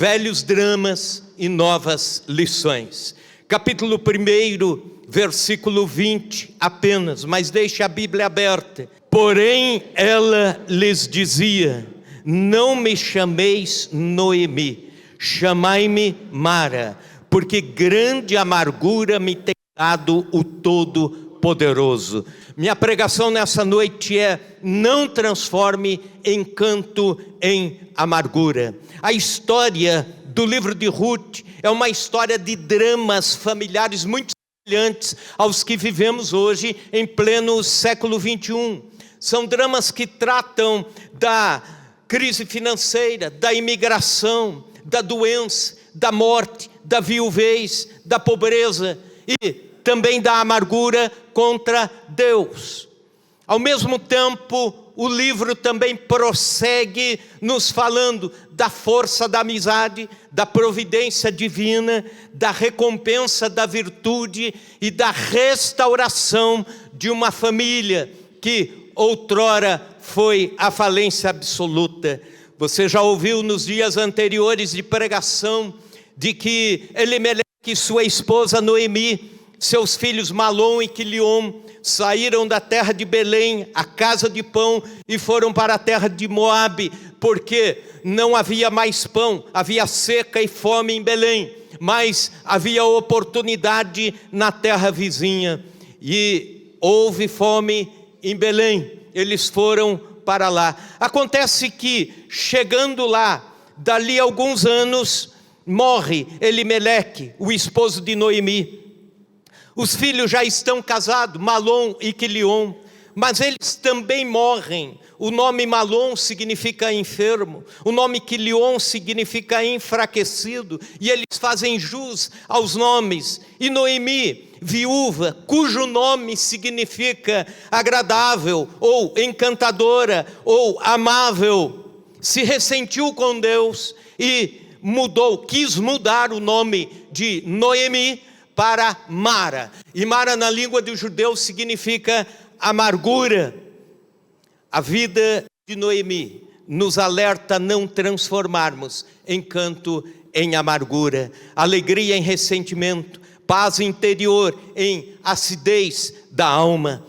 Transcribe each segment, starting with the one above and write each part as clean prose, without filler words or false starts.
velhos dramas e novas lições. Capítulo 1, versículo 20 apenas, mas deixe a Bíblia aberta. Porém ela lhes dizia: não me chameis Noemi, chamai-me Mara, porque grande amargura me tem dado o Todo-Poderoso. Minha pregação nessa noite é: não transforme encanto em amargura. A história do livro de Ruth é uma história de dramas familiares muito semelhantes aos que vivemos hoje em pleno século 21. São dramas que tratam da crise financeira, da imigração, da doença, da morte, da viuvez, da pobreza e também da amargura contra Deus. Ao mesmo tempo, o livro também prossegue nos falando da força da amizade, da providência divina, da recompensa da virtude e da restauração de uma família que outrora foi a falência absoluta. Você já ouviu nos dias anteriores de pregação de que Elimeleque e sua esposa Noemi, seus filhos Malom e Quiliom, saíram da terra de Belém, a casa de pão, e foram para a terra de Moabe, porque não havia mais pão, havia seca e fome em Belém, mas havia oportunidade na terra vizinha, e houve fome em Belém, eles foram para lá. Acontece que, chegando lá, dali a alguns anos, morre Elimeleque, o esposo de Noemi. Os filhos já estão casados, Malom e Quiliom, mas eles também morrem. O nome Malom significa enfermo, o nome Quiliom significa enfraquecido, e eles fazem jus aos nomes. E Noemi, viúva, cujo nome significa agradável, ou encantadora, ou amável, se ressentiu com Deus e quis mudar o nome de Noemi para Mara, e Mara na língua dos judeus significa amargura. A vida de Noemi nos alerta a não transformarmos encanto em amargura, alegria em ressentimento, paz interior em acidez da alma.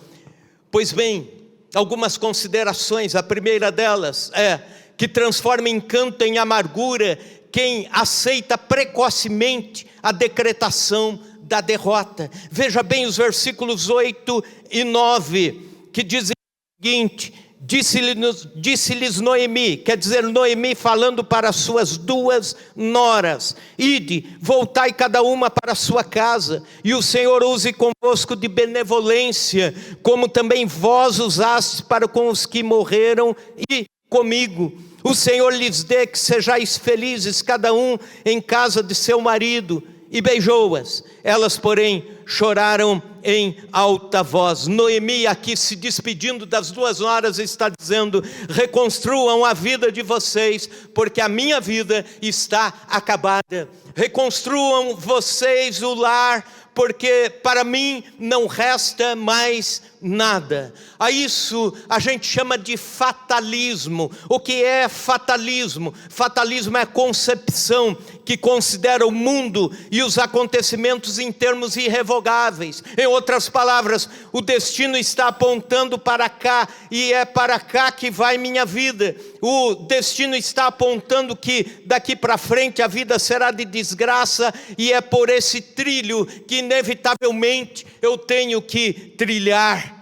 Pois bem, algumas considerações. A primeira delas é que transforma encanto em amargura quem aceita precocemente a decretação da derrota. Veja bem os versículos 8 e 9, que dizem o seguinte: disse-lhes Noemi, quer dizer Noemi falando para as suas duas noras: ide, voltai cada uma para a sua casa, e o Senhor use convosco de benevolência, como também vós usastes para com os que morreram e comigo. O Senhor lhes dê que sejais felizes, cada um em casa de seu marido. E beijou-as. Elas, porém, choraram em alta voz. Noemi, aqui se despedindo das duas noras, está dizendo: reconstruam a vida de vocês, porque a minha vida está acabada. Reconstruam vocês o lar, porque para mim não resta mais nada. A isso a gente chama de fatalismo. O que é fatalismo? Fatalismo é a concepção que considera o mundo e os acontecimentos em termos irrevogáveis. Em outras palavras, o destino está apontando para cá, e é para cá que vai minha vida. O destino está apontando que daqui para frente a vida será de desgraça, e é por esse trilho que inevitavelmente eu tenho que trilhar.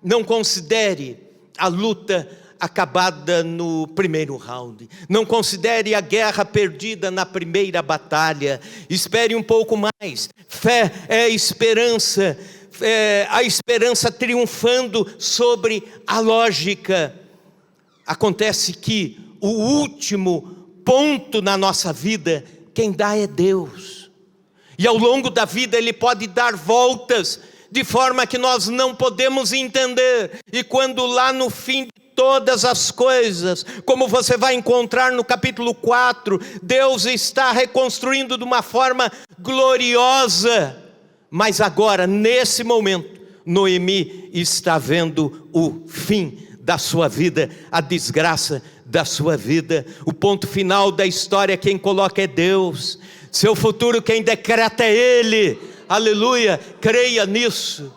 Não considere a luta acabada no primeiro round. Não considere a guerra perdida na primeira batalha. Espere um pouco mais. Fé é esperança. É a esperança triunfando sobre a lógica. Acontece que o último ponto na nossa vida, quem dá é Deus. E ao longo da vida Ele pode dar voltas, de forma que nós não podemos entender. E quando lá no fim de todas as coisas, como você vai encontrar no capítulo 4, Deus está reconstruindo de uma forma gloriosa. Mas agora, nesse momento, Noemi está vendo o fim da sua vida, a desgraça da sua vida. O ponto final da história, quem coloca é Deus. Seu futuro quem decreta é Ele. Aleluia, creia nisso.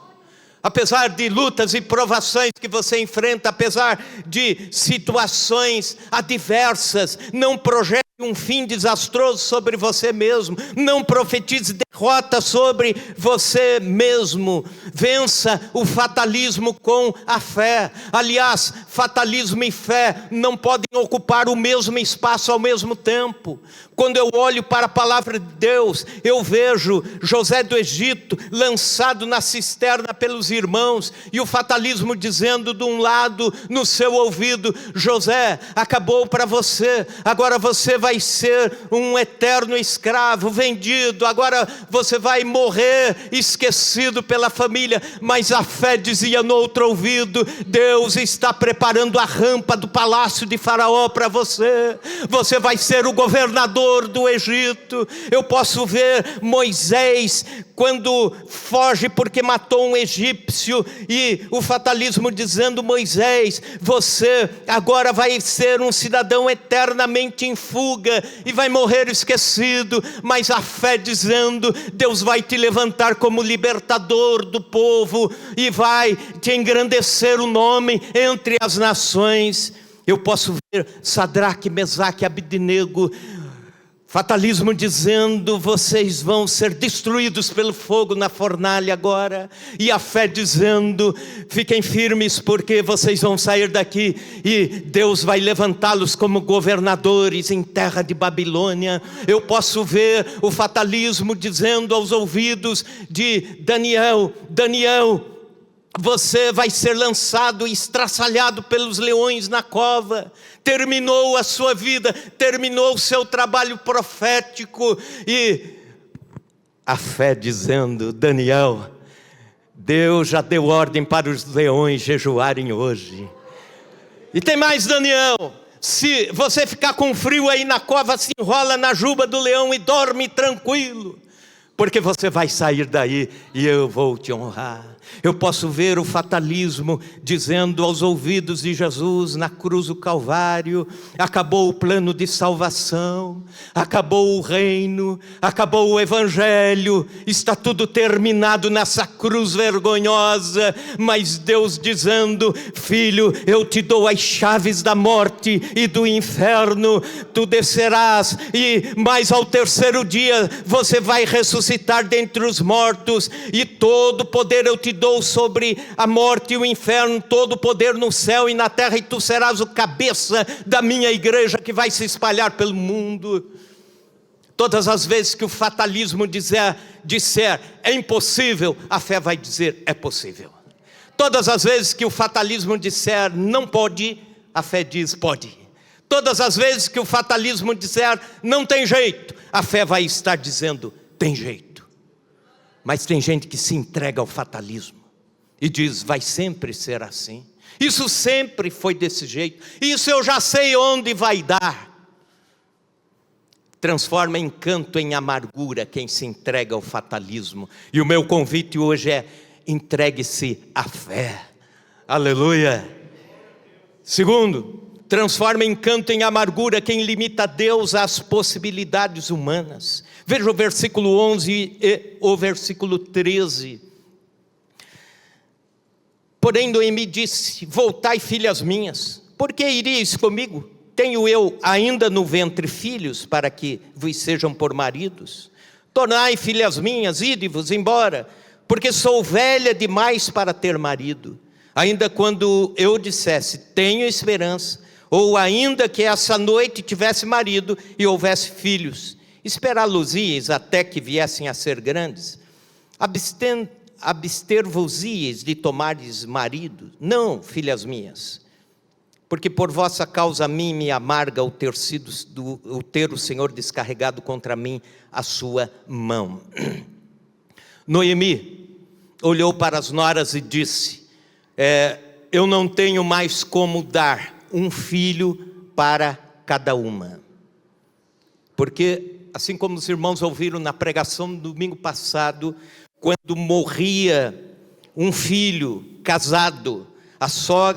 Apesar de lutas e provações que você enfrenta, apesar de situações adversas, não projete um fim desastroso sobre você mesmo. Não profetize derrota sobre você mesmo. Vença o fatalismo com a fé. Aliás, fatalismo e fé não podem ocupar o mesmo espaço ao mesmo tempo. Quando eu olho para a palavra de Deus, eu vejo José do Egito lançado na cisterna pelos irmãos, e o fatalismo dizendo de um lado no seu ouvido: José, acabou para você, agora você vai ser um eterno escravo, vendido, agora você vai morrer esquecido pela família. Mas a fé dizia no outro ouvido: Deus está preparando a rampa do palácio de Faraó para você, você vai ser o governador do Egito. Eu posso ver Moisés quando foge porque matou um egípcio, e o fatalismo dizendo: Moisés, você agora vai ser um cidadão eternamente em fuga e vai morrer esquecido. Mas a fé dizendo: Deus vai te levantar como libertador do povo e vai te engrandecer o nome entre as nações. Eu posso ver Sadraque, Mesaque e Abednego, fatalismo dizendo: vocês vão ser destruídos pelo fogo na fornalha agora. E a fé dizendo: fiquem firmes, porque vocês vão sair daqui e Deus vai levantá-los como governadores em terra de Babilônia. Eu posso ver o fatalismo dizendo aos ouvidos de Daniel: Daniel, você vai ser lançado e estraçalhado pelos leões na cova. Terminou a sua vida, terminou o seu trabalho profético. E a fé dizendo: Daniel, Deus já deu ordem para os leões jejuarem hoje. E tem mais, Daniel: se você ficar com frio aí na cova, se enrola na juba do leão e dorme tranquilo, porque você vai sair daí e eu vou te honrar. Eu posso ver o fatalismo dizendo aos ouvidos de Jesus na cruz do Calvário: acabou o plano de salvação, acabou o reino, acabou o evangelho, está tudo terminado nessa cruz vergonhosa. Mas Deus dizendo: filho, eu te dou as chaves da morte e do inferno, tu descerás e mais ao terceiro dia você vai ressuscitar dentre os mortos, e todo poder eu te dou sobre a morte e o inferno, todo poder no céu e na terra, e tu serás o cabeça da minha igreja que vai se espalhar pelo mundo. Todas as vezes que o fatalismo disser é impossível, a fé vai dizer é possível. Todas as vezes que o fatalismo disser não pode, a fé diz pode. Todas as vezes que o fatalismo disser não tem jeito, a fé vai estar dizendo tem jeito. Mas tem gente que se entrega ao fatalismo e diz: vai sempre ser assim, isso sempre foi desse jeito, isso eu já sei onde vai dar. Transforma encanto em amargura quem se entrega ao fatalismo. E o meu convite hoje é: entregue-se à fé. Aleluia. Segundo, transforma encanto em amargura quem limita Deus às possibilidades humanas. Veja o versículo 11 e o versículo 13. Porém Noemi disse: voltai, filhas minhas, por que iríeis comigo? Tenho eu ainda no ventre filhos para que vos sejam por maridos? Tornai, filhas minhas, ide-vos embora, porque sou velha demais para ter marido. Ainda quando eu dissesse tenho esperança, ou ainda que essa noite tivesse marido e houvesse filhos, esperá-los-íeis até que viessem a ser grandes? Abster-vos-íeis de tomares marido? Não, filhas minhas, porque por vossa causa a mim me amarga o ter o Senhor descarregado contra mim a sua mão. Noemi olhou para as noras e disse: eu não tenho mais como dar um filho para cada uma. Porque, assim como os irmãos ouviram na pregação do domingo passado, quando morria um filho casado,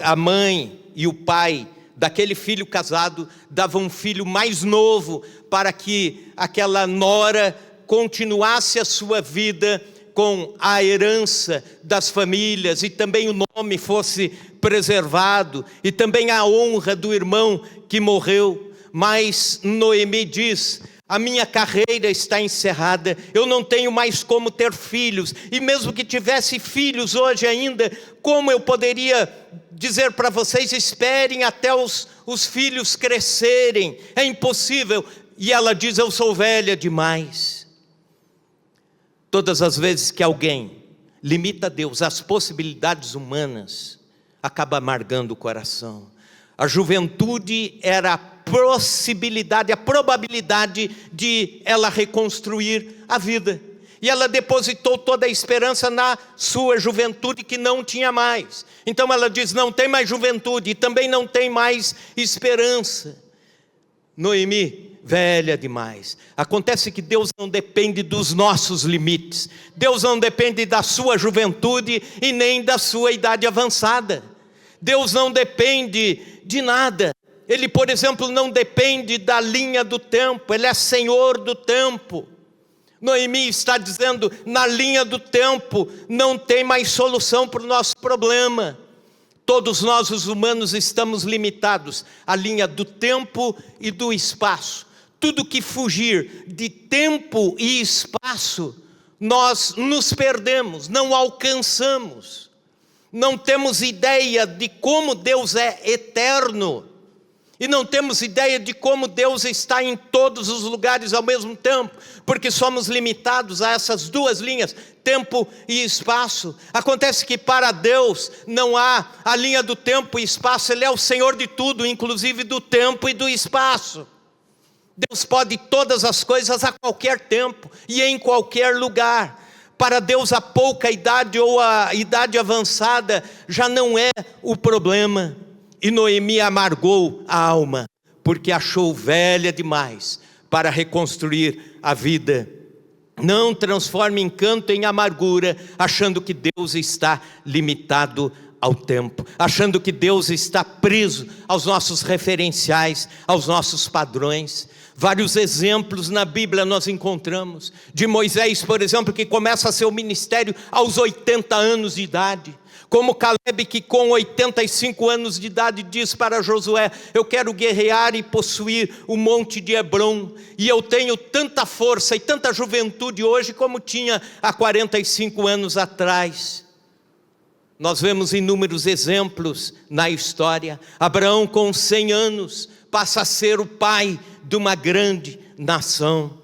a mãe e o pai daquele filho casado dava um filho mais novo para que aquela nora continuasse a sua vida com a herança das famílias e também o nome fosse preservado e também a honra do irmão que morreu. Mas Noemi diz: a minha carreira está encerrada, eu não tenho mais como ter filhos, e mesmo que tivesse filhos hoje ainda, como eu poderia dizer para vocês, esperem até os filhos crescerem? É impossível. E ela diz: eu sou velha demais. Todas as vezes que alguém limita Deus às possibilidades humanas, acaba amargando o coração. A juventude era a possibilidade, a probabilidade de ela reconstruir a vida. E ela depositou toda a esperança na sua juventude, que não tinha mais. Então ela diz: não tem mais juventude e também não tem mais esperança. Noemi, velha demais. Acontece que Deus não depende dos nossos limites. Deus não depende da sua juventude e nem da sua idade avançada. Deus não depende de nada. Ele, por exemplo, não depende da linha do tempo. Ele é Senhor do tempo. Noemi está dizendo: na linha do tempo não tem mais solução para o nosso problema. Todos nós, os humanos, estamos limitados à linha do tempo e do espaço. Tudo que fugir de tempo e espaço, nós nos perdemos, não alcançamos. Não temos ideia de como Deus é eterno. E não temos ideia de como Deus está em todos os lugares ao mesmo tempo, porque somos limitados a essas duas linhas, tempo e espaço. Acontece que para Deus não há a linha do tempo e espaço. Ele é o Senhor de tudo, inclusive do tempo e do espaço. Deus pode todas as coisas a qualquer tempo e em qualquer lugar. Para Deus a pouca idade ou a idade avançada já não é o problema. E Noemi amargou a alma, porque achou velha demais para reconstruir a vida. Não transforme encanto em amargura, achando que Deus está limitado ao tempo, achando que Deus está preso aos nossos referenciais, aos nossos padrões. Vários exemplos na Bíblia nós encontramos, de Moisés, por exemplo, que começa seu ministério aos 80 anos de idade. Como Caleb, que com 85 anos de idade diz para Josué: eu quero guerrear e possuir o monte de Hebrom, e eu tenho tanta força e tanta juventude hoje como tinha há 45 anos atrás. Nós vemos inúmeros exemplos na história. Abraão, com 100 anos, passa a ser o pai de uma grande nação.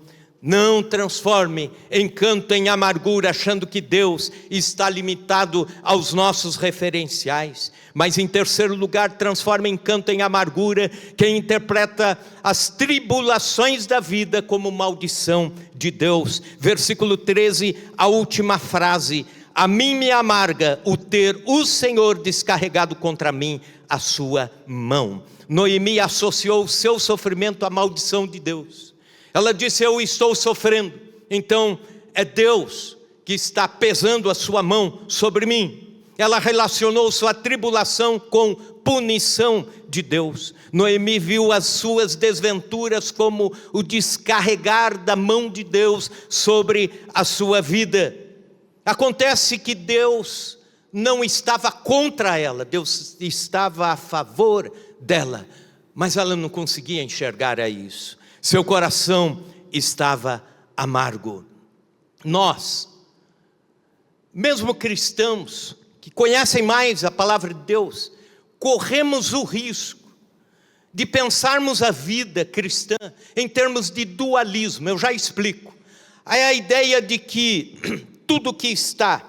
Não transforme encanto em amargura, achando que Deus está limitado aos nossos referenciais. Mas em terceiro lugar, transforme encanto em amargura quem interpreta as tribulações da vida como maldição de Deus. Versículo 13, a última frase: a mim me amarga o ter o Senhor descarregado contra mim a sua mão. Noemi associou o seu sofrimento à maldição de Deus. Ela disse: eu estou sofrendo, então é Deus que está pesando a sua mão sobre mim. Ela relacionou sua tribulação com punição de Deus. Noemi viu as suas desventuras como o descarregar da mão de Deus sobre a sua vida. Acontece que Deus não estava contra ela, Deus estava a favor dela, mas ela não conseguia enxergar isso. Seu coração estava amargo. Nós, mesmo cristãos, que conhecem mais a palavra de Deus, corremos o risco de pensarmos a vida cristã em termos de dualismo. Eu já explico. É a ideia de que tudo que está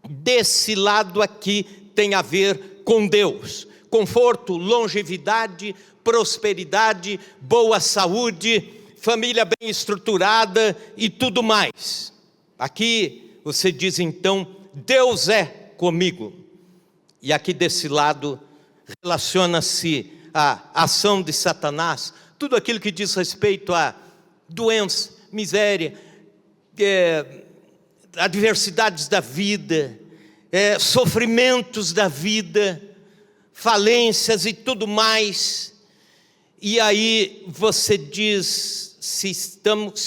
desse lado aqui tem a ver com Deus. Conforto, longevidade, prosperidade, boa saúde, família bem estruturada e tudo mais. Aqui você diz então: Deus é comigo. E aqui desse lado relaciona-se a ação de Satanás, tudo aquilo que diz respeito a doença, miséria, adversidades da vida, sofrimentos da vida, falências e tudo mais. E aí você diz, se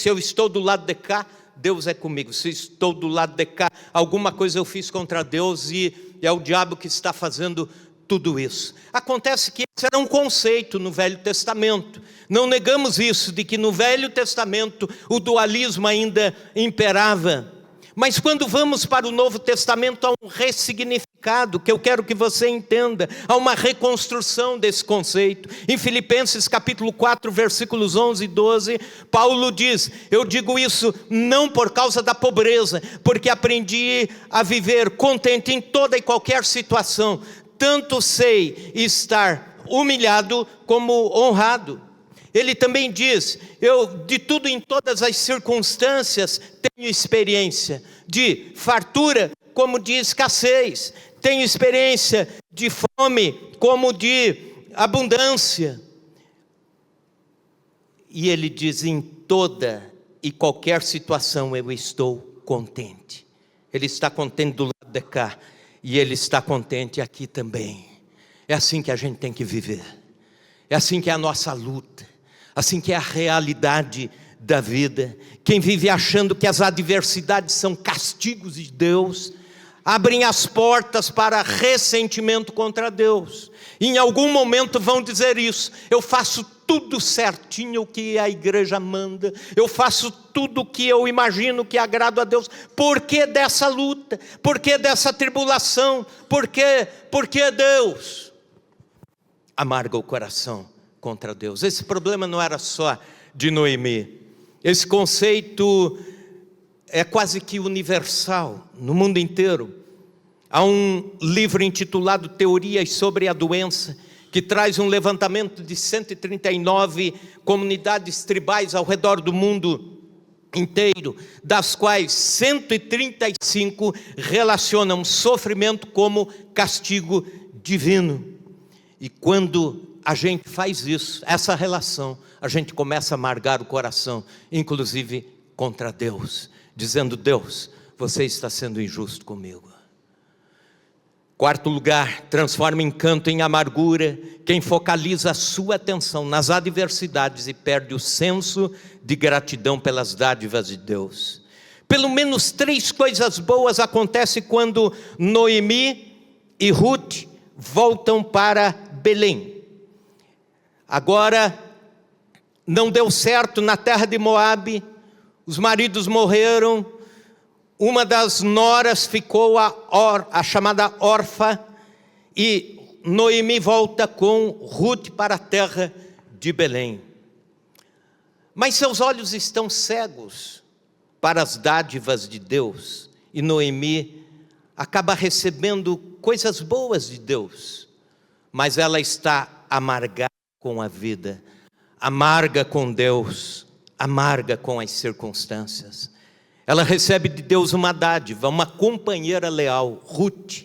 eu estou do lado de cá, Deus é comigo. Se estou do lado de cá, alguma coisa eu fiz contra Deus e é o diabo que está fazendo tudo isso. Acontece que esse era um conceito no Velho Testamento. Não negamos isso, de que no Velho Testamento o dualismo ainda imperava. Mas quando vamos para o Novo Testamento, há um ressignificado, que eu quero que você entenda. Há uma reconstrução desse conceito. Em Filipenses capítulo 4, versículos 11 e 12, Paulo diz: eu digo isso não por causa da pobreza, porque aprendi a viver contente em toda e qualquer situação. Tanto sei estar humilhado como honrado. Ele também diz: eu de tudo em todas as circunstâncias tenho experiência, de fartura como de escassez, tenho experiência de fome como de abundância. E ele diz: em toda e qualquer situação eu estou contente. Ele está contente do lado de cá e ele está contente aqui também. É assim que a gente tem que viver, é assim que é a nossa luta, assim que é a realidade da vida. Quem vive achando que as adversidades são castigos de Deus, abrem as portas para ressentimento contra Deus. E em algum momento vão dizer isso: eu faço tudo certinho o que a igreja manda, eu faço tudo o que eu imagino que agrada a Deus. Por que dessa luta? Por que dessa tribulação? Por que Deus? Amarga o coração contra Deus. Esse problema não era só de Noemi. Esse conceito é quase que universal no mundo inteiro. Há um livro intitulado Teorias sobre a Doença, que traz um levantamento de 139 comunidades tribais ao redor do mundo inteiro, das quais 135 relacionam sofrimento como castigo divino. E quando a gente faz isso, essa relação, a gente começa a amargar o coração, inclusive contra Deus, dizendo: Deus, você está sendo injusto comigo. Quarto lugar, transforma encanto em amargura quem focaliza a sua atenção nas adversidades e perde o senso de gratidão pelas dádivas de Deus. Pelo menos 3 coisas boas acontecem quando Noemi e Ruth voltam para Belém. Agora, não deu certo na terra de Moabe, os maridos morreram, uma das noras ficou a chamada órfã, e Noemi volta com Ruth para a terra de Belém. Mas seus olhos estão cegos para as dádivas de Deus, e Noemi acaba recebendo coisas boas de Deus, mas ela está amargada com a vida, amarga com Deus, amarga com as circunstâncias. Ela recebe de Deus uma dádiva, uma companheira leal, Ruth.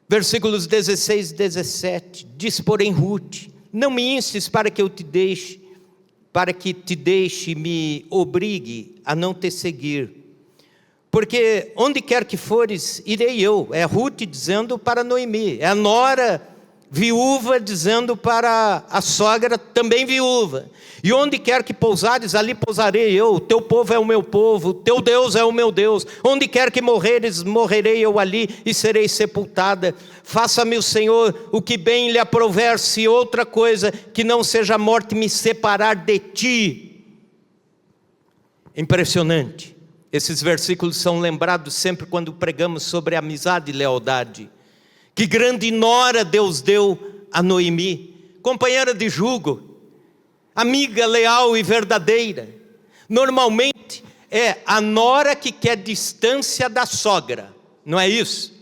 Versículos 16 e 17, diz porém Ruth: não me instes para que te deixe e me obrigue a não te seguir, porque onde quer que fores, irei eu. É Ruth dizendo para Noemi, é a nora viúva dizendo para a sogra, também viúva: e onde quer que pousares, ali pousarei eu, o teu povo é o meu povo, o teu Deus é o meu Deus, onde quer que morreres, morrerei eu ali e serei sepultada. Faça-me o Senhor o que bem lhe aprouver, se outra coisa que não seja a morte me separar de ti. Impressionante. Esses versículos são lembrados sempre quando pregamos sobre amizade e lealdade. Que grande nora Deus deu a Noemi, companheira de jugo, amiga leal e verdadeira. Normalmente é a nora que quer distância da sogra, não é isso?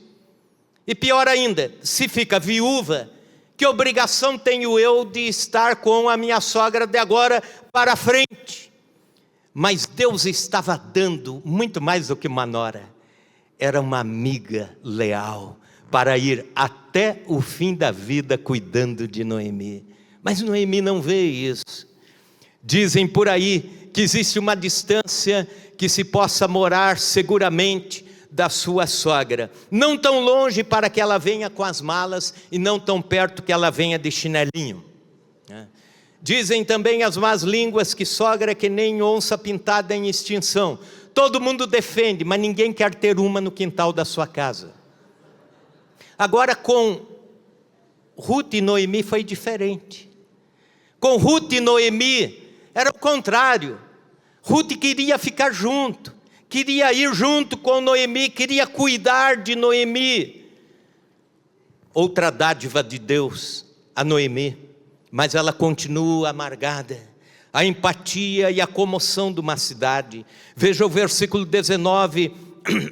E pior ainda, se fica viúva, que obrigação tenho eu de estar com a minha sogra de agora para frente? Mas Deus estava dando muito mais do que uma nora, era uma amiga leal, para ir até o fim da vida cuidando de Noemi. Mas Noemi não vê isso. Dizem por aí que existe uma distância que se possa morar seguramente da sua sogra. Não tão longe para que ela venha com as malas, e não tão perto que ela venha de chinelinho. Dizem também as más línguas que sogra é que nem onça pintada em extinção. Todo mundo defende, mas ninguém quer ter uma no quintal da sua casa. Agora com Ruth e Noemi foi diferente. Com Ruth e Noemi era o contrário. Ruth queria ficar junto, queria ir junto com Noemi, queria cuidar de Noemi. Outra dádiva de Deus a Noemi, mas ela continua amargada. A empatia e a comoção de uma cidade. Veja o versículo 19,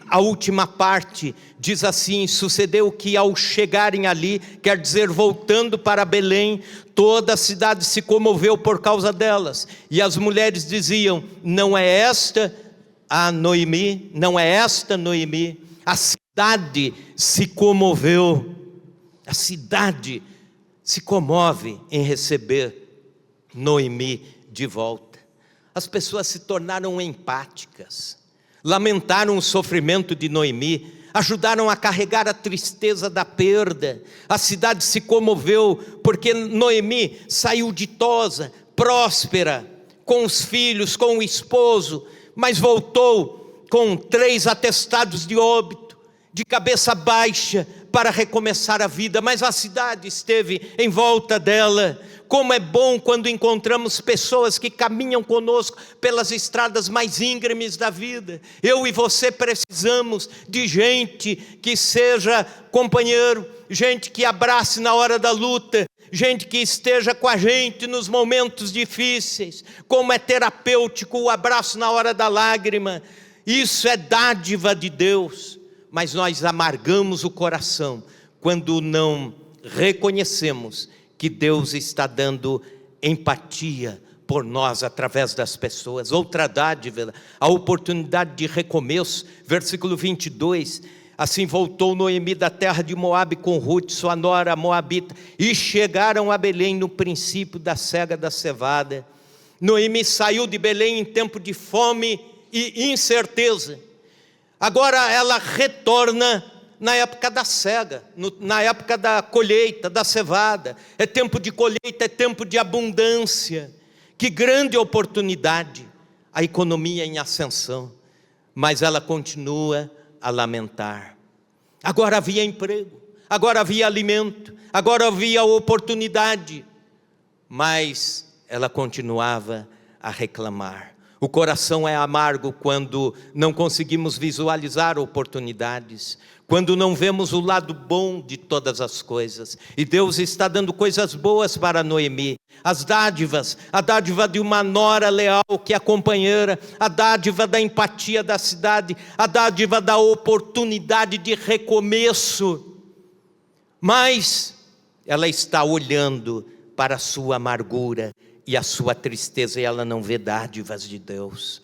a última parte, diz assim: sucedeu que ao chegarem ali, quer dizer voltando para Belém, toda a cidade se comoveu por causa delas, e as mulheres diziam: não é esta a Noemi? Não é esta Noemi? A cidade se comoveu, a cidade se comove em receber Noemi de volta. As pessoas se tornaram empáticas, lamentaram o sofrimento de Noemi, ajudaram a carregar a tristeza da perda. A cidade se comoveu porque Noemi saiu ditosa, próspera, com os filhos, com o esposo, mas voltou com 3 atestados de óbito, de cabeça baixa, para recomeçar a vida. Mas a cidade esteve em volta dela. Como é bom quando encontramos pessoas que caminham conosco pelas estradas mais íngremes da vida. Eu e você precisamos de gente que seja companheiro, gente que abrace na hora da luta, gente que esteja com a gente nos momentos difíceis. Como é terapêutico o abraço na hora da lágrima. Isso é dádiva de Deus. Mas nós amargamos o coração quando não reconhecemos que Deus está dando empatia por nós através das pessoas. Outra dádiva, a oportunidade de recomeço. Versículo 22, assim voltou Noemi da terra de Moabe com Ruth, sua nora moabita, e chegaram a Belém no princípio da cega da cevada. Noemi saiu de Belém em tempo de fome e incerteza. Agora ela retorna na época da cega, na época da colheita, da cevada. É tempo de colheita, é tempo de abundância. Que grande oportunidade, a economia em ascensão. Mas ela continua a lamentar. Agora havia emprego, agora havia alimento, agora havia oportunidade. Mas ela continuava a reclamar. O coração é amargo quando não conseguimos visualizar oportunidades, quando não vemos o lado bom de todas as coisas. E Deus está dando coisas boas para Noemi. As dádivas, a dádiva de uma nora leal que é companheira, a dádiva da empatia da cidade, a dádiva da oportunidade de recomeço. Mas ela está olhando para a sua amargura e a sua tristeza, e ela não vê dádivas de Deus.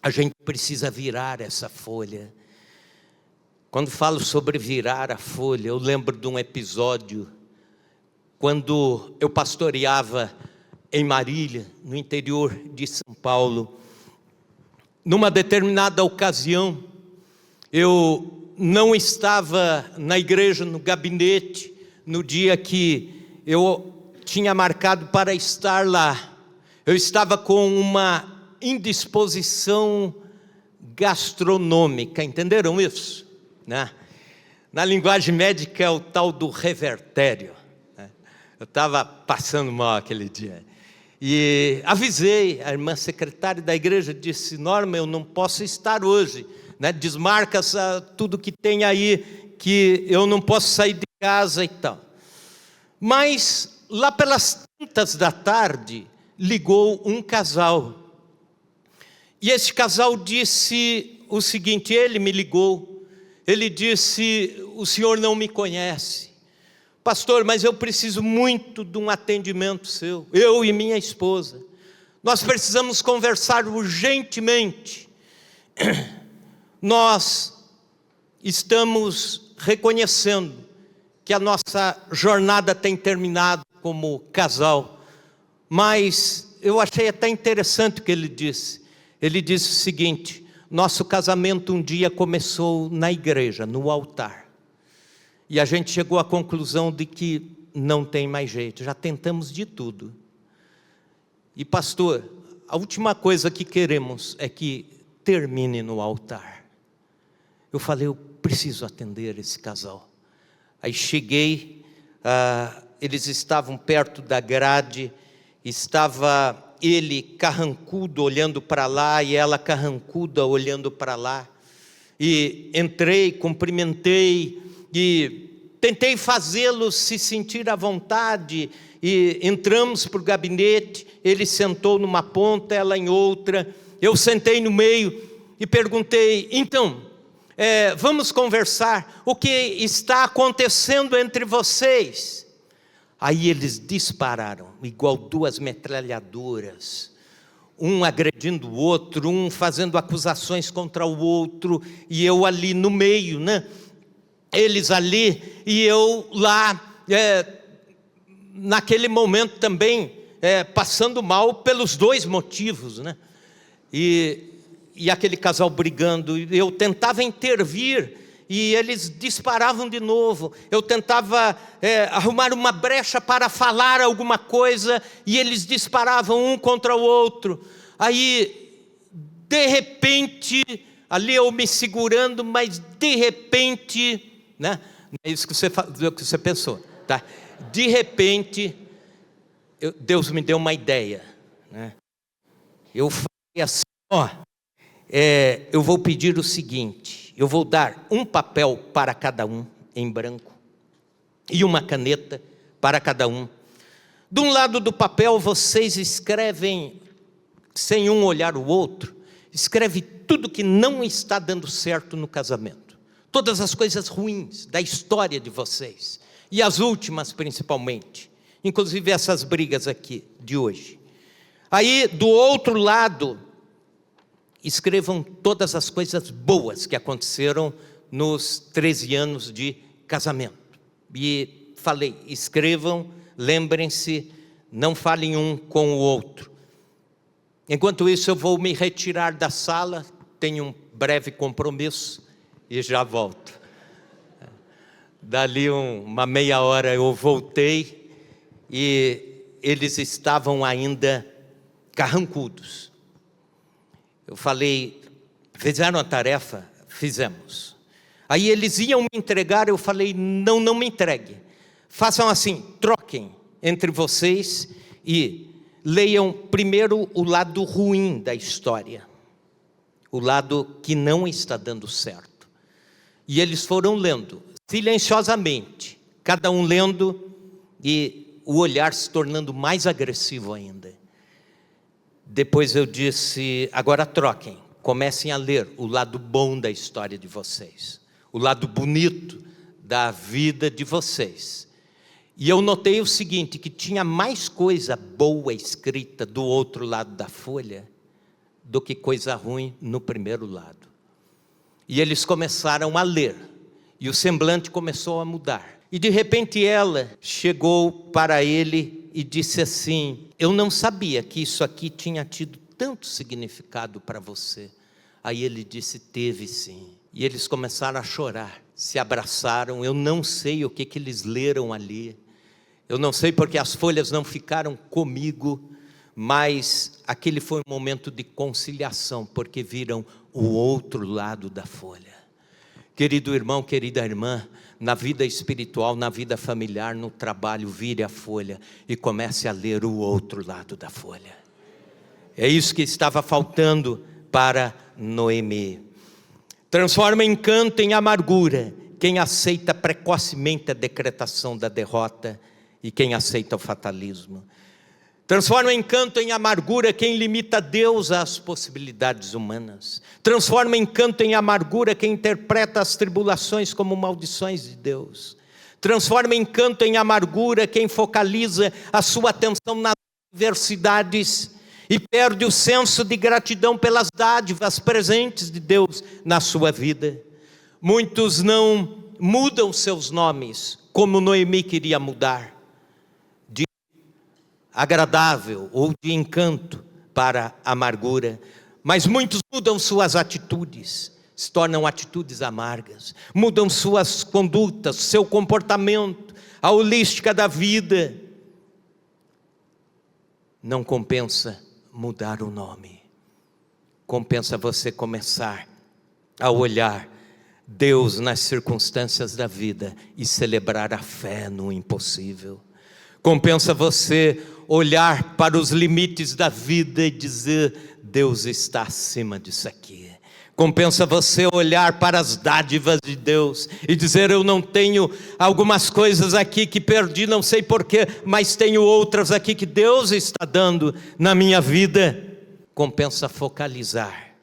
A gente precisa virar essa folha. Quando falo sobre virar a folha, eu lembro de um episódio, quando eu pastoreava em Marília, no interior de São Paulo. Numa determinada ocasião, eu não estava na igreja, no gabinete, no dia que eu tinha marcado para estar lá. Eu estava com uma indisposição gastronômica, entenderam isso? Né? Na linguagem médica é o tal do revertério. Né? Eu estava passando mal aquele dia. E avisei, a irmã secretária da igreja disse: Norma, eu não posso estar hoje. Né? Desmarca tudo que tem aí, que eu não posso sair de casa e tal. Mas lá pelas tantas da tarde, ligou um casal. E esse casal disse o seguinte, ele me ligou, ele disse: o senhor não me conhece. Pastor, mas eu preciso muito de um atendimento seu, eu e minha esposa. Nós precisamos conversar urgentemente. Nós estamos reconhecendo que a nossa jornada tem terminado como casal, mas eu achei até interessante o que ele disse. Ele disse o seguinte: Nosso casamento um dia começou na igreja, no altar. E a gente chegou à conclusão de que não tem mais jeito, já tentamos de tudo. E pastor, a última coisa que queremos é que termine no altar. Eu falei, eu preciso atender esse casal. Aí cheguei, eles estavam perto da grade, estava ele carrancudo olhando para lá e ela carrancuda olhando para lá. E entrei, cumprimentei e tentei fazê-los se sentir à vontade. E entramos para o gabinete, ele sentou numa ponta, ela em outra. Eu sentei no meio e perguntei, então, vamos conversar, o que está acontecendo entre vocês? Aí eles dispararam, igual duas metralhadoras, um agredindo o outro, um fazendo acusações contra o outro, e eu ali no meio, né? Eles ali, e eu lá, naquele momento também, passando mal pelos dois motivos, né? E aquele casal brigando, eu tentava intervir, e eles disparavam de novo. Eu tentava arrumar uma brecha para falar alguma coisa, e eles disparavam um contra o outro. Aí, de repente, ali eu me segurando, mas de repente, né? Não é isso que você pensou, tá? De repente, Deus me deu uma ideia, né? Eu falei assim, eu vou pedir o seguinte, eu vou dar um papel para cada um, em branco, e uma caneta para cada um. De um lado do papel vocês escrevem, sem um olhar o outro, escreve tudo que não está dando certo no casamento, todas as coisas ruins da história de vocês, e as últimas principalmente, inclusive essas brigas aqui de hoje. Aí do outro lado, escrevam todas as coisas boas que aconteceram nos 13 anos de casamento. E falei, escrevam, lembrem-se, não falem um com o outro. Enquanto isso eu vou me retirar da sala, tenho um breve compromisso e já volto. Dali uma meia hora eu voltei e eles estavam ainda carrancudos. Eu falei, fizeram a tarefa? Fizemos. Aí eles iam me entregar, eu falei, não me entregue. Façam assim, troquem entre vocês e leiam primeiro o lado ruim da história. O lado que não está dando certo. E eles foram lendo, silenciosamente, cada um lendo e o olhar se tornando mais agressivo ainda. Depois eu disse, agora troquem, comecem a ler o lado bom da história de vocês, o lado bonito da vida de vocês. E eu notei o seguinte, que tinha mais coisa boa escrita do outro lado da folha, do que coisa ruim no primeiro lado. E eles começaram a ler, e o semblante começou a mudar. E de repente ela chegou para ele e disse assim, eu não sabia que isso aqui tinha tido tanto significado para você. Aí ele disse, teve sim. E eles começaram a chorar, se abraçaram. Eu não sei o que eles leram ali. Eu não sei porque as folhas não ficaram comigo, mas aquele foi um momento de conciliação, porque viram o outro lado da folha. Querido irmão, querida irmã, na vida espiritual, na vida familiar, no trabalho, vire a folha e comece a ler o outro lado da folha. É isso que estava faltando para Noemi. Transforma encanto em amargura quem aceita precocemente a decretação da derrota e quem aceita o fatalismo. Transforma encanto em amargura quem limita Deus às possibilidades humanas. Transforma encanto em amargura quem interpreta as tribulações como maldições de Deus. Transforma encanto em amargura quem focaliza a sua atenção nas adversidades e perde o senso de gratidão pelas dádivas presentes de Deus na sua vida. Muitos não mudam seus nomes como Noemi queria mudar, agradável ou de encanto para amargura, Mas muitos mudam suas atitudes, se tornam atitudes amargas, mudam suas condutas, seu comportamento, a holística da vida. Não compensa mudar o nome, compensa você começar a olhar Deus nas circunstâncias da vida e celebrar a fé no impossível. Compensa você olhar para os limites da vida e dizer: Deus está acima disso aqui. Compensa você olhar para as dádivas de Deus e dizer: eu não tenho algumas coisas aqui que perdi, não sei porquê, mas tenho outras aqui que Deus está dando na minha vida. Compensa focalizar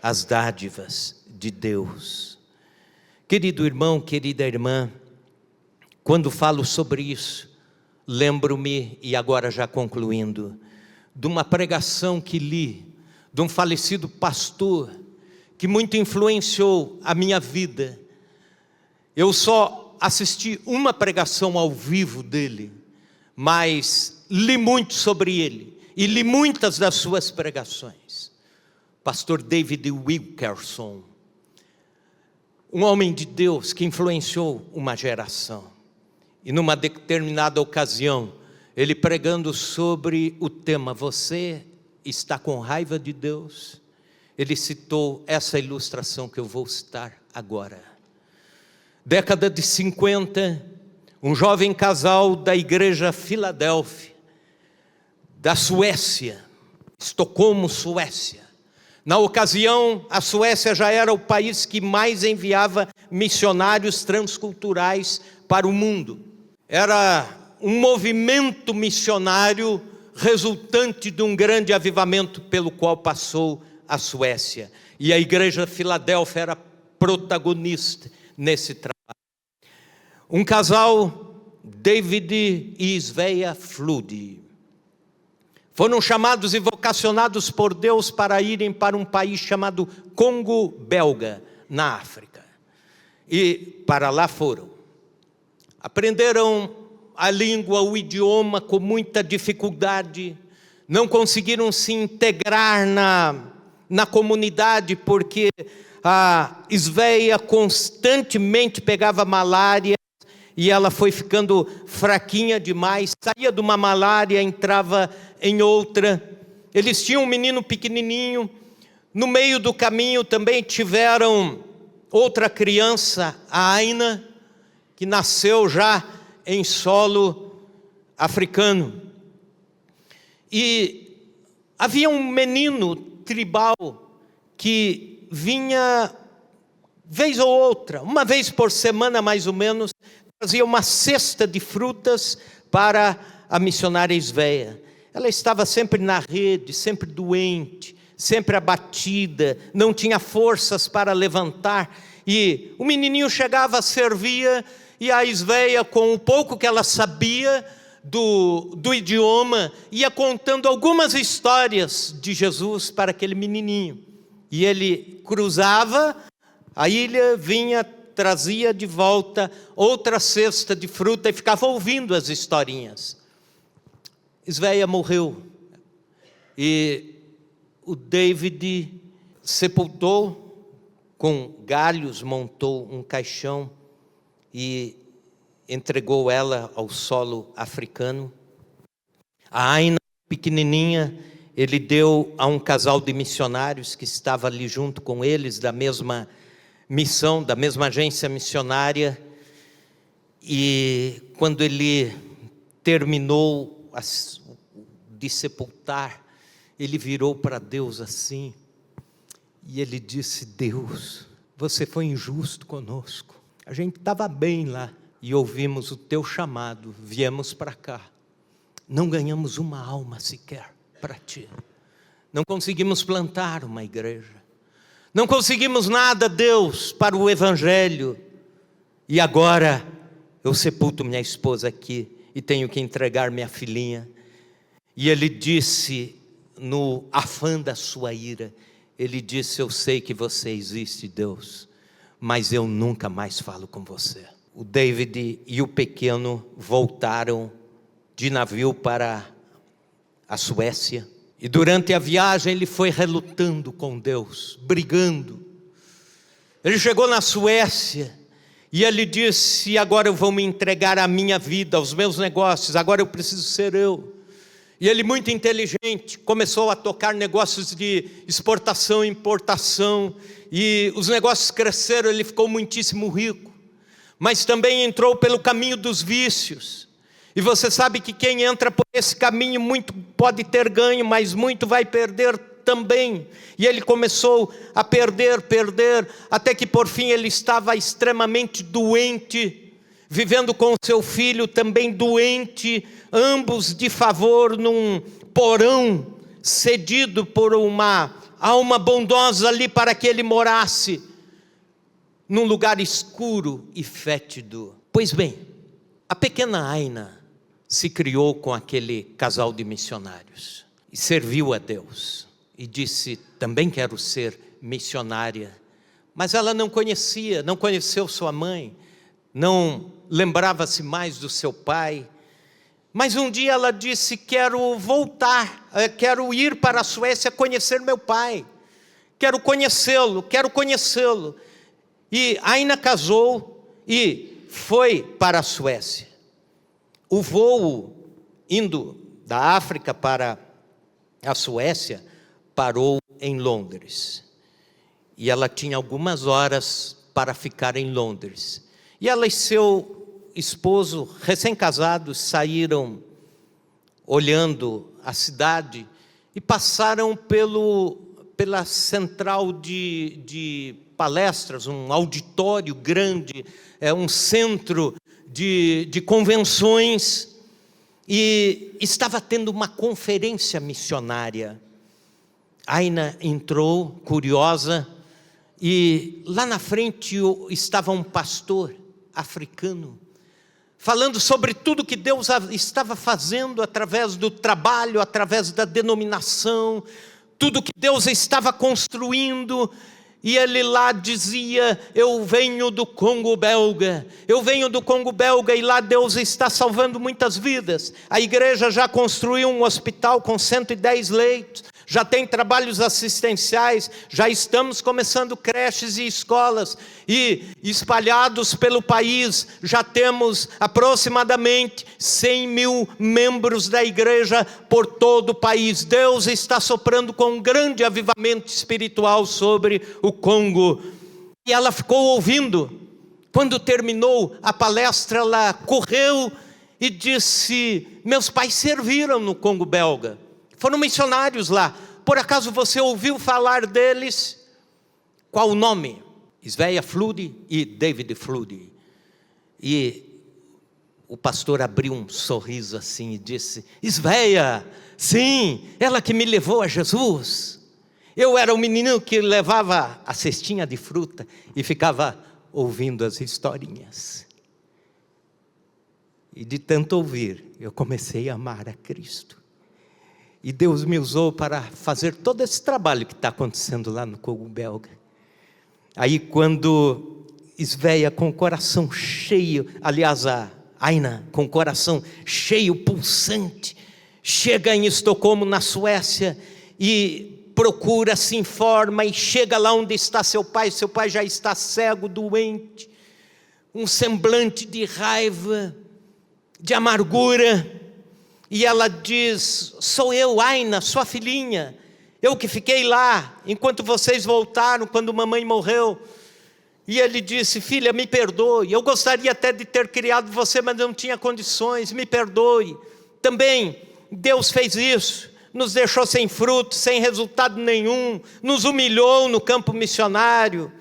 as dádivas de Deus. Querido irmão, querida irmã, quando falo sobre isso, lembro-me, e agora já concluindo, de uma pregação que li, de um falecido pastor, que muito influenciou a minha vida. Eu só assisti uma pregação ao vivo dele, mas li muito sobre ele, e li muitas das suas pregações. Pastor David Wilkerson, um homem de Deus que influenciou uma geração. E numa determinada ocasião, ele pregando sobre o tema: você está com raiva de Deus? Ele citou essa ilustração que eu vou citar agora. Década de 50, um jovem casal da igreja Filadélfia, da Suécia, Estocolmo, Suécia. Na ocasião, a Suécia já era o país que mais enviava missionários transculturais para o mundo. Era um movimento missionário resultante de um grande avivamento pelo qual passou a Suécia. E a igreja Filadélfia era protagonista nesse trabalho. Um casal, David e Svea Flood, foram chamados e vocacionados por Deus para irem para um país chamado Congo Belga, na África. E para lá foram. Aprenderam a língua, o idioma com muita dificuldade. Não conseguiram se integrar na comunidade, porque a Svea constantemente pegava malária. E ela foi ficando fraquinha demais, saía de uma malária, entrava em outra. Eles tinham um menino pequenininho. No meio do caminho também tiveram outra criança, a Aina, que nasceu já em solo africano. E havia um menino tribal que vinha vez ou outra, uma vez por semana mais ou menos, trazia uma cesta de frutas para a missionária Svea. Ela estava sempre na rede, sempre doente, sempre abatida, não tinha forças para levantar. E o menininho chegava, servia, e a Svea, com o pouco que ela sabia do idioma, ia contando algumas histórias de Jesus para aquele menininho. E ele cruzava a ilha, vinha, trazia de volta outra cesta de fruta e ficava ouvindo as historinhas. Svea morreu e o David sepultou com galhos, montou um caixão e entregou ela ao solo africano. A Aina, pequenininha, ele deu a um casal de missionários que estava ali junto com eles, da mesma missão, da mesma agência missionária. E quando ele terminou de sepultar, ele virou para Deus assim, e ele disse: Deus, você foi injusto conosco, a gente estava bem lá, e ouvimos o teu chamado, viemos para cá, não ganhamos uma alma sequer para ti, não conseguimos plantar uma igreja, não conseguimos nada, Deus, para o evangelho, e agora eu sepulto minha esposa aqui, e tenho que entregar minha filhinha. E ele disse, no afã da sua ira, ele disse: eu sei que você existe, Deus, mas eu nunca mais falo com você. O David e o pequeno voltaram de navio para a Suécia, E durante a viagem ele foi relutando com Deus, brigando. Ele chegou na Suécia e ele disse: agora eu vou me entregar à minha vida, aos meus negócios, agora eu preciso ser eu. E ele, muito inteligente, começou a tocar negócios de exportação e importação, e os negócios cresceram, ele ficou muitíssimo rico. Mas também entrou pelo caminho dos vícios. E você sabe que quem entra por esse caminho muito pode ter ganho, mas muito vai perder também. E ele começou a perder, até que por fim ele estava extremamente doente, vivendo com seu filho também doente, ambos de favor num porão cedido por uma alma bondosa ali para que ele morasse num lugar escuro e fétido. Pois bem, a pequena Aina se criou com aquele casal de missionários e serviu a Deus e disse: também quero ser missionária. Mas ela não conheceu sua mãe, não lembrava-se mais do seu pai. Mas um dia ela disse: quero voltar, quero ir para a Suécia conhecer meu pai, quero conhecê-lo. E Aina casou e foi para a Suécia. O voo indo da África para a Suécia parou em Londres. E ela tinha algumas horas para ficar em Londres. E ela e seu esposo, recém-casados, saíram olhando a cidade e passaram pela central de palestras, um auditório grande, um centro de convenções, e estava tendo uma conferência missionária. Aina entrou, curiosa, e lá na frente estava um pastor africano, falando sobre tudo que Deus estava fazendo através do trabalho, através da denominação, tudo que Deus estava construindo. E ele lá dizia: eu venho do Congo belga, e lá Deus está salvando muitas vidas. A igreja já construiu um hospital com 110 leitos, já tem trabalhos assistenciais, já estamos começando creches e escolas, e espalhados pelo país, já temos aproximadamente 100 mil membros da igreja por todo o país. Deus está soprando com um grande avivamento espiritual sobre o Congo. E ela ficou ouvindo. Quando terminou a palestra, ela correu e disse: meus pais serviram no Congo belga, foram missionários lá. Por acaso você ouviu falar deles? Qual o nome? Sveia Flood e David Flood. E o pastor abriu um sorriso assim e disse: Sveia, sim, ela que me levou a Jesus. Eu era o menino que levava a cestinha de fruta e ficava ouvindo as historinhas. E de tanto ouvir, eu comecei a amar a Cristo. E Deus me usou para fazer todo esse trabalho que está acontecendo lá no Congo belga. Aí quando Sveia, com o coração cheio, aliás, a Aina, com o coração cheio, pulsante, chega em Estocolmo, na Suécia, e procura, se informa, e chega lá onde está seu pai já está cego, doente, um semblante de raiva, de amargura. E ela diz: sou eu, Aina, sua filhinha, eu que fiquei lá, enquanto vocês voltaram, quando mamãe morreu. E ele disse: filha, me perdoe, eu gostaria até de ter criado você, mas não tinha condições, me perdoe. Também Deus fez isso, nos deixou sem fruto, sem resultado nenhum, nos humilhou no campo missionário.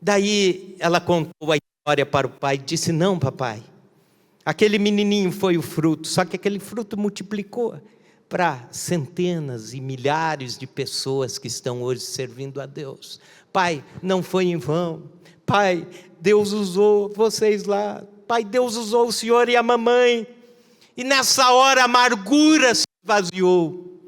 Daí ela contou a história para o pai e disse: não, papai, aquele menininho foi o fruto, só que aquele fruto multiplicou para centenas e milhares de pessoas que estão hoje servindo a Deus. Pai, não foi em vão. Pai, Deus usou vocês lá. Pai, Deus usou o senhor e a mamãe. E nessa hora a amargura se esvaziou.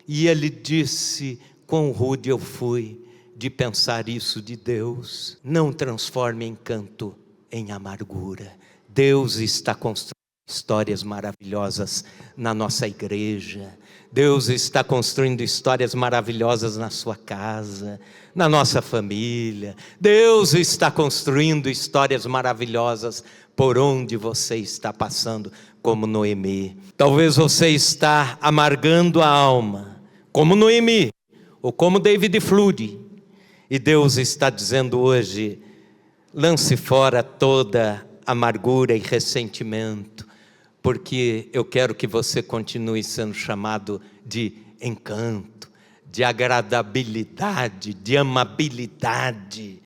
E ele disse: quão rude eu fui de pensar isso de Deus. Não transforme encanto em amargura. Deus está construindo histórias maravilhosas na nossa igreja. Deus está construindo histórias maravilhosas na sua casa, na nossa família. Deus está construindo histórias maravilhosas por onde você está passando, como Noemi. Talvez você está amargando a alma, como Noemi, ou como David Flood. E Deus está dizendo hoje: lance fora toda amargura e ressentimento, porque eu quero que você continue sendo chamado de encanto, de agradabilidade, de amabilidade.